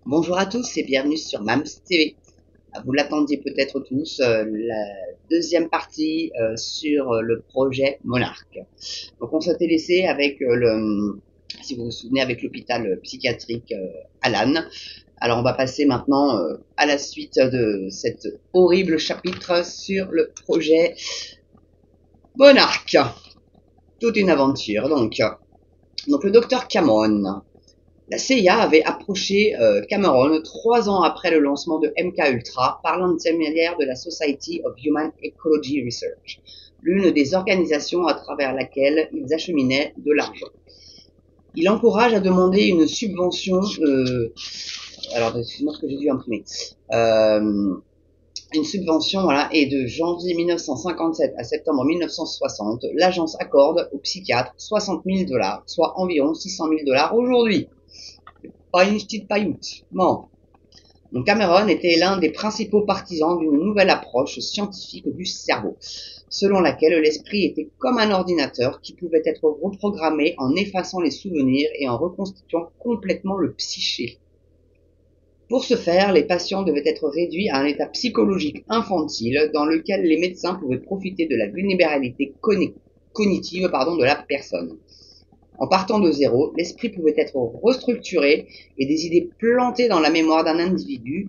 Bonjour à tous et bienvenue sur MAMS TV. Vous l'attendiez peut-être tous, la deuxième partie sur le projet Monarque. Donc on s'était laissé avec si vous vous souvenez, avec l'hôpital psychiatrique Alan. Alors on va passer maintenant à la suite de cet horrible chapitre sur le projet Monarque. Toute une aventure donc le docteur Cameron. La CIA avait approché Cameron 3 ans après le lancement de MK-Ultra par l'intermédiaire de la Society of Human Ecology Research, l'une des organisations à travers laquelle ils acheminaient de l'argent. Il encourage à demander une subvention, alors excusez-moi ce que j'ai dû imprimer, une subvention, voilà, et de janvier 1957 à septembre 1960, l'agence accorde aux psychiatres 60 000 $, soit environ 600 000 $ aujourd'hui. Pas une petite pailloute. Bon. Donc Cameron était l'un des principaux partisans d'une nouvelle approche scientifique du cerveau, selon laquelle l'esprit était comme un ordinateur qui pouvait être reprogrammé en effaçant les souvenirs et en reconstituant complètement le psyché. Pour ce faire, les patients devaient être réduits à un état psychologique infantile dans lequel les médecins pouvaient profiter de la vulnérabilité cognitive de la personne. En partant de zéro, l'esprit pouvait être restructuré et des idées plantées dans la mémoire d'un individu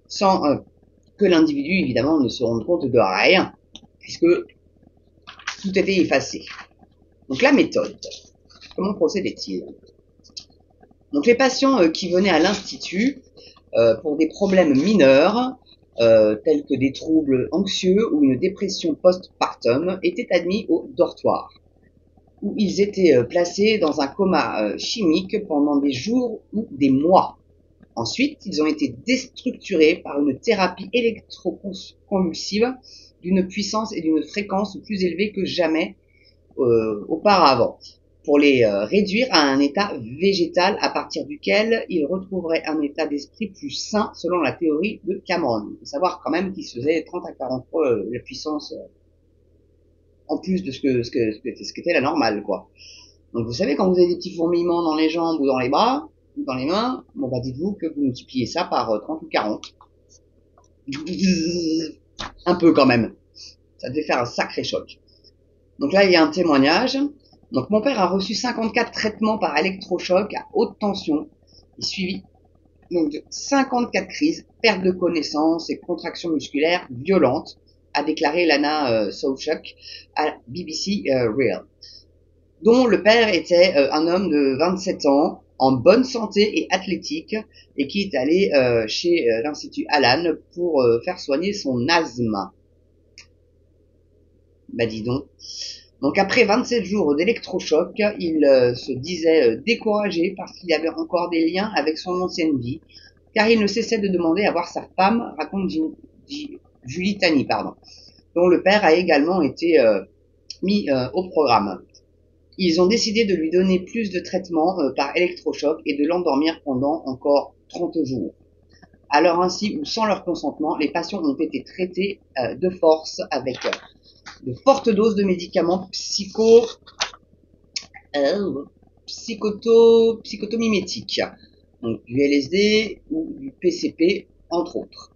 sans que l'individu, évidemment, ne se rende compte de rien, puisque tout était effacé. Donc la méthode, comment procédait-il? Donc les patients qui venaient à l'institut pour des problèmes mineurs, tels que des troubles anxieux ou une dépression post-partum, étaient admis au dortoir, où ils étaient placés dans un coma chimique pendant des jours ou des mois. Ensuite, ils ont été déstructurés par une thérapie électroconvulsive d'une puissance et d'une fréquence plus élevées que jamais auparavant, pour les réduire à un état végétal à partir duquel ils retrouveraient un état d'esprit plus sain selon la théorie de Cameron. Il faut savoir quand même qu'il se faisait 30 à 40 fois la puissance en plus de ce qu'était la normale, quoi. Donc vous savez, quand vous avez des petits fourmillements dans les jambes ou dans les bras, ou dans les mains, bon bah dites-vous que vous multipliez ça par 30 ou 40. Un peu quand même. Ça devait faire un sacré choc. Donc là, il y a un témoignage. Donc mon père a reçu 54 traitements par électrochoc à haute tension, et suivi donc de 54 crises, perte de connaissance et contractions musculaires violentes, a déclaré Lana Sawchuk à BBC Real, dont le père était un homme de 27 ans, en bonne santé et athlétique, et qui est allé chez l'Institut Alan pour faire soigner son asthme. Bah dis donc. Donc après 27 jours d'électrochoc, il se disait découragé parce qu'il avait encore des liens avec son ancienne vie, car il ne cessait de demander à voir sa femme, raconte Julie Tani, dont le père a également été mis au programme. Ils ont décidé de lui donner plus de traitements par électrochoc et de l'endormir pendant encore 30 jours. Alors ainsi ou sans leur consentement, les patients ont été traités de force avec de fortes doses de médicaments psychotomimétiques, donc du LSD ou du PCP, entre autres.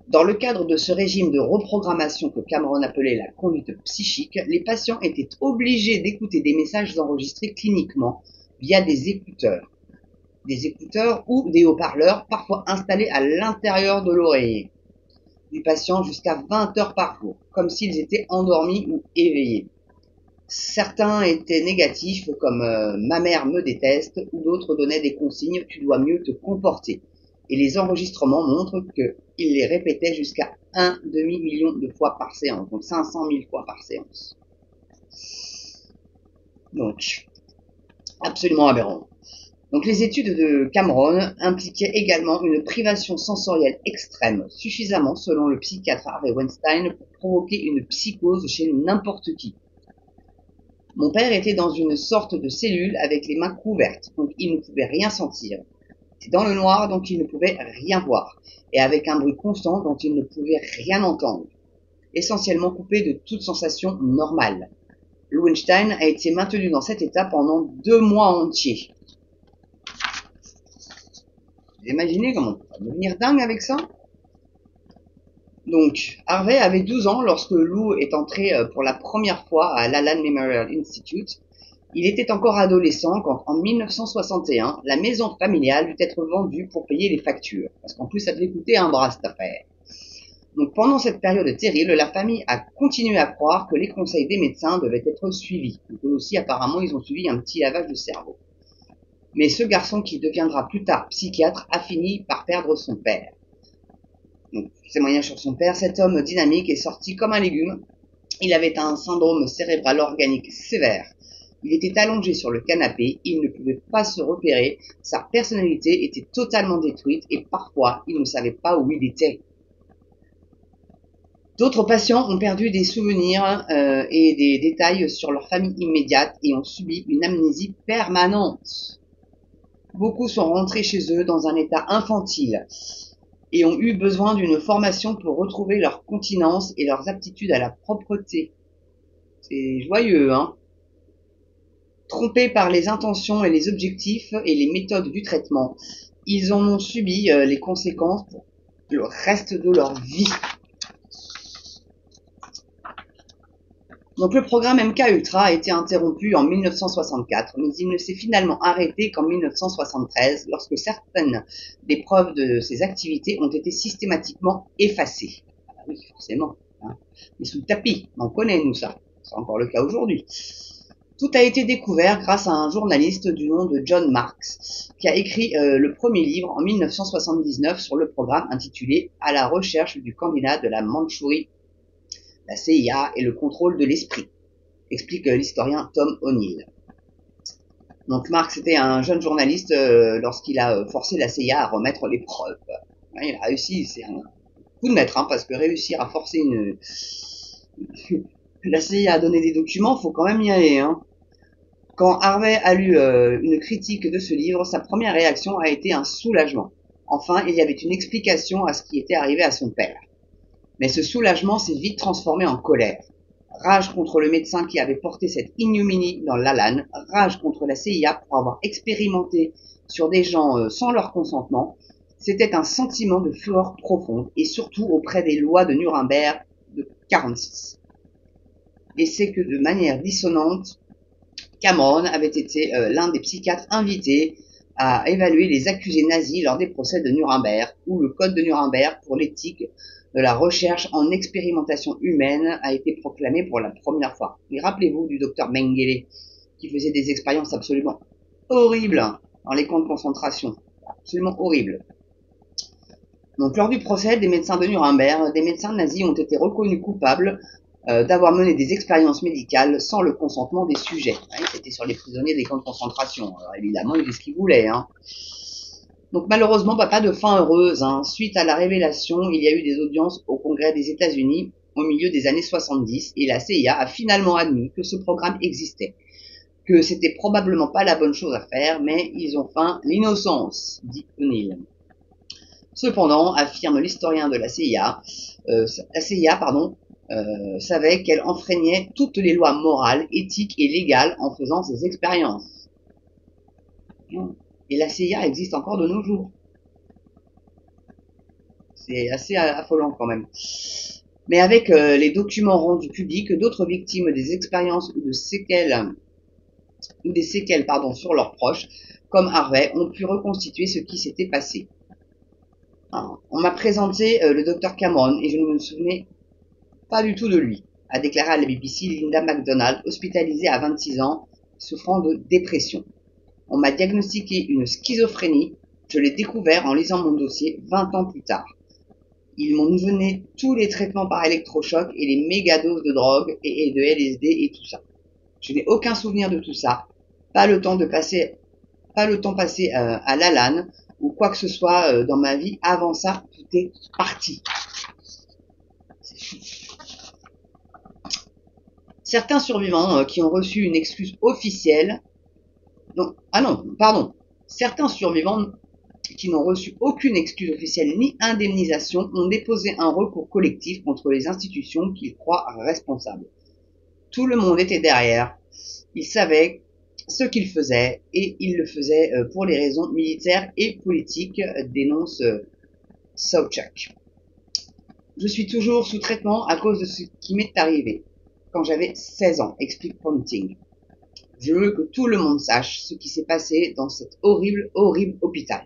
Dans le cadre de ce régime de reprogrammation que Cameron appelait la conduite psychique, les patients étaient obligés d'écouter des messages enregistrés cliniquement via des écouteurs ou des haut-parleurs, parfois installés à l'intérieur de l'oreiller du patient jusqu'à 20 heures par jour, comme s'ils étaient endormis ou éveillés. Certains étaient négatifs, comme ma mère me déteste, ou d'autres donnaient des consignes, tu dois mieux te comporter. Et les enregistrements montrent qu'ils les répétaient jusqu'à 1 demi-million de fois par séance, donc 500 000 fois par séance. Donc, absolument aberrant. Donc les études de Cameron impliquaient également une privation sensorielle extrême, suffisamment, selon le psychiatre Harvey Weinstein, pour provoquer une psychose chez n'importe qui. Mon père était dans une sorte de cellule avec les mains couvertes, donc il ne pouvait rien sentir. C'était dans le noir, donc il ne pouvait rien voir, et avec un bruit constant dont il ne pouvait rien entendre, essentiellement coupé de toute sensation normale. Weinstein a été maintenu dans cet état pendant 2 mois entiers. Vous imaginez comment on peut devenir dingue avec ça? Donc, Harvey avait 12 ans lorsque Lou est entré pour la première fois à l'Allan Memorial Institute. Il était encore adolescent quand, en 1961, la maison familiale dut être vendue pour payer les factures. Parce qu'en plus, ça devait coûter un bras, cette affaire. Donc, pendant cette période terrible, la famille a continué à croire que les conseils des médecins devaient être suivis. Donc, eux aussi, apparemment, ils ont suivi un petit lavage de cerveau. Mais ce garçon qui deviendra plus tard psychiatre a fini par perdre son père. Donc, témoignage sur son père, cet homme dynamique est sorti comme un légume. Il avait un syndrome cérébral organique sévère. Il était allongé sur le canapé, il ne pouvait pas se repérer, sa personnalité était totalement détruite et parfois il ne savait pas où il était. D'autres patients ont perdu des souvenirs et des détails sur leur famille immédiate et ont subi une amnésie permanente. Beaucoup sont rentrés chez eux dans un état infantile et ont eu besoin d'une formation pour retrouver leur continence et leurs aptitudes à la propreté. C'est joyeux, hein? Trompés par les intentions et les objectifs et les méthodes du traitement, ils en ont subi les conséquences pour le reste de leur vie. Donc le programme MK-Ultra a été interrompu en 1964, mais il ne s'est finalement arrêté qu'en 1973, lorsque certaines des preuves de ces activités ont été systématiquement effacées. Ah oui, forcément. Hein. Mais sous le tapis, on connaît nous ça. C'est encore le cas aujourd'hui. Tout a été découvert grâce à un journaliste du nom de John Marks, qui a écrit le premier livre en 1979 sur le programme intitulé « À la recherche du candidat de la Mandchourie, la CIA et le contrôle de l'esprit », explique l'historien Tom O'Neill. Donc Marks était un jeune journaliste lorsqu'il a forcé la CIA à remettre les preuves. Il a réussi, c'est un coup de maître, hein, parce que réussir à forcer la CIA à donner des documents, faut quand même y aller, hein. Quand Harvey a lu une critique de ce livre, sa première réaction a été un soulagement. Enfin, il y avait une explication à ce qui était arrivé à son père. Mais ce soulagement s'est vite transformé en colère. Rage contre le médecin qui avait porté cette ignominie dans l'Allan, rage contre la CIA pour avoir expérimenté sur des gens sans leur consentement. C'était un sentiment de fureur profonde, et surtout auprès des lois de Nuremberg de 46. Et c'est que de manière dissonante, Cameron avait été l'un des psychiatres invités à évaluer les accusés nazis lors des procès de Nuremberg, où le code de Nuremberg pour l'éthique de la recherche en expérimentation humaine a été proclamé pour la première fois. Et rappelez-vous du docteur Mengele, qui faisait des expériences absolument horribles dans les camps de concentration. Absolument horribles. Donc lors du procès des médecins de Nuremberg, des médecins nazis ont été reconnus coupables d'avoir mené des expériences médicales sans le consentement des sujets. C'était sur les prisonniers des camps de concentration. Alors évidemment, ils faisaient ce qu'ils voulaient. Hein. Donc malheureusement, pas de fin heureuse. Hein. Suite à la révélation, il y a eu des audiences au Congrès des États-Unis au milieu des années 70 et la CIA a finalement admis que ce programme existait, que c'était probablement pas la bonne chose à faire, mais ils ont feint l'innocence, dit O'Neill. Cependant, affirme l'historien de la CIA, savait qu'elle enfreignait toutes les lois morales, éthiques et légales en faisant ces expériences. Et la CIA existe encore de nos jours. C'est assez affolant quand même. Mais avec les documents rendus publics, d'autres victimes des expériences ou des séquelles sur leurs proches, comme Harvey, ont pu reconstituer ce qui s'était passé. Alors, on m'a présenté le docteur Cameron et je ne me souvenais pas du tout de lui, a déclaré à la BBC Linda McDonald, hospitalisée à 26 ans, souffrant de dépression. On m'a diagnostiqué une schizophrénie, je l'ai découvert en lisant mon dossier 20 ans plus tard. Ils m'ont donné tous les traitements par électrochoc et les méga doses de drogue et de LSD et tout ça. Je n'ai aucun souvenir de tout ça, pas le temps passé à l'Allan ou quoi que ce soit dans ma vie. Avant ça, tout est parti. C'est fou. Certains survivants qui ont reçu une excuse officielle, certains survivants qui n'ont reçu aucune excuse officielle ni indemnisation ont déposé un recours collectif contre les institutions qu'ils croient responsables. Tout le monde était derrière. Ils savaient ce qu'il faisait, et il le faisait pour les raisons militaires et politiques, dénonce Sobchak. Je suis toujours sous traitement à cause de ce qui m'est arrivé quand j'avais 16 ans, explique Ponting. Je veux que tout le monde sache ce qui s'est passé dans cet horrible, horrible hôpital.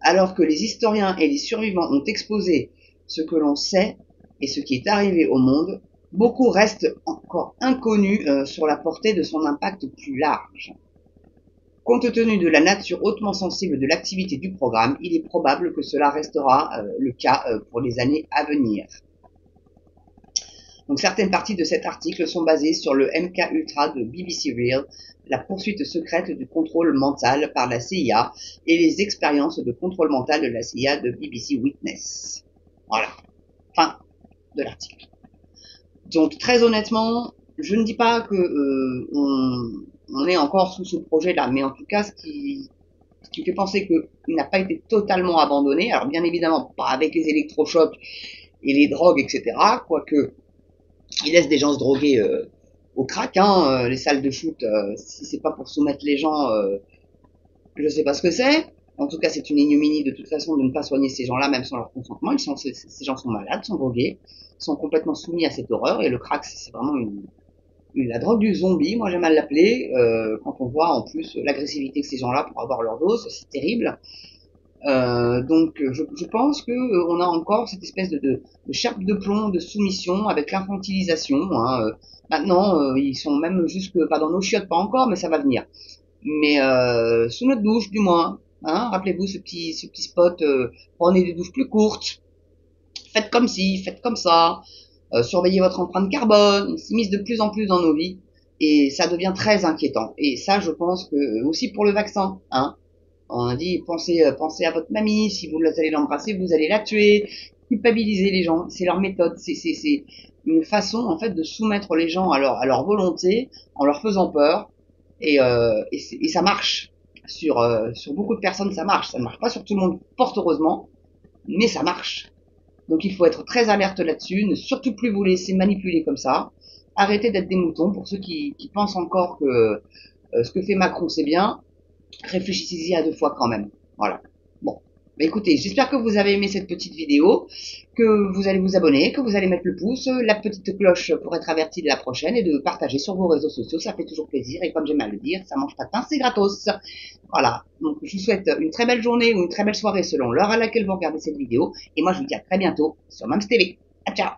Alors que les historiens et les survivants ont exposé ce que l'on sait et ce qui est arrivé au monde, beaucoup restent encore inconnus sur la portée de son impact plus large. Compte tenu de la nature hautement sensible de l'activité du programme, il est probable que cela restera le cas pour les années à venir. Donc certaines parties de cet article sont basées sur le MK Ultra de BBC Real, la poursuite secrète du contrôle mental par la CIA et les expériences de contrôle mental de la CIA de BBC Witness. Voilà, fin de l'article. Donc très honnêtement, je ne dis pas que on est encore sous ce projet-là, mais en tout cas, ce qui fait penser qu'il n'a pas été totalement abandonné. Alors bien évidemment, pas avec les électrochocs et les drogues, etc. Quoique, il laisse des gens se droguer au crack, hein, les salles de foot. Si c'est pas pour soumettre les gens, je sais pas ce que c'est. En tout cas, c'est une ignominie de toute façon de ne pas soigner ces gens-là, même sans leur consentement. Ces gens sont malades, sont drogués, sont complètement soumis à cette horreur. Et le crack, c'est vraiment la drogue du zombie, moi j'aime à l'appeler, quand on voit en plus l'agressivité que ces gens-là pour avoir leur dose, c'est terrible. Donc je pense que on a encore cette espèce de chape de plomb de soumission avec l'infantilisation. Hein. Maintenant, ils sont même jusque pas dans nos chiottes, pas encore, mais ça va venir. Mais sous notre douche, du moins. Hein, rappelez-vous ce petit spot. Prenez des douches plus courtes. Faites comme ci, faites comme ça. Surveillez votre empreinte carbone. On s'immisce de plus en plus dans nos vies et ça devient très inquiétant. Et ça, je pense que aussi pour le vaccin. Hein. On a dit pensez à votre mamie. Si vous allez l'embrasser, vous allez la tuer. Culpabiliser les gens, c'est leur méthode. C'est une façon en fait de soumettre les gens à leur volonté en leur faisant peur. Et ça marche sur beaucoup de personnes, ça marche. Ça ne marche pas sur tout le monde, fort heureusement, mais ça marche. Donc il faut être très alerte là-dessus, ne surtout plus vous laisser manipuler comme ça. Arrêtez d'être des moutons. Pour ceux qui pensent encore que ce que fait Macron c'est bien, réfléchissez-y à deux fois quand même. Voilà. Bon. Bah écoutez, j'espère que vous avez aimé cette petite vidéo, que vous allez vous abonner, que vous allez mettre le pouce, la petite cloche pour être averti de la prochaine et de partager sur vos réseaux sociaux, ça fait toujours plaisir et comme j'aime à le dire, ça mange pas de pain, c'est gratos. Voilà, donc je vous souhaite une très belle journée ou une très belle soirée selon l'heure à laquelle vous regardez cette vidéo et moi je vous dis à très bientôt sur Mams TV. À ciao.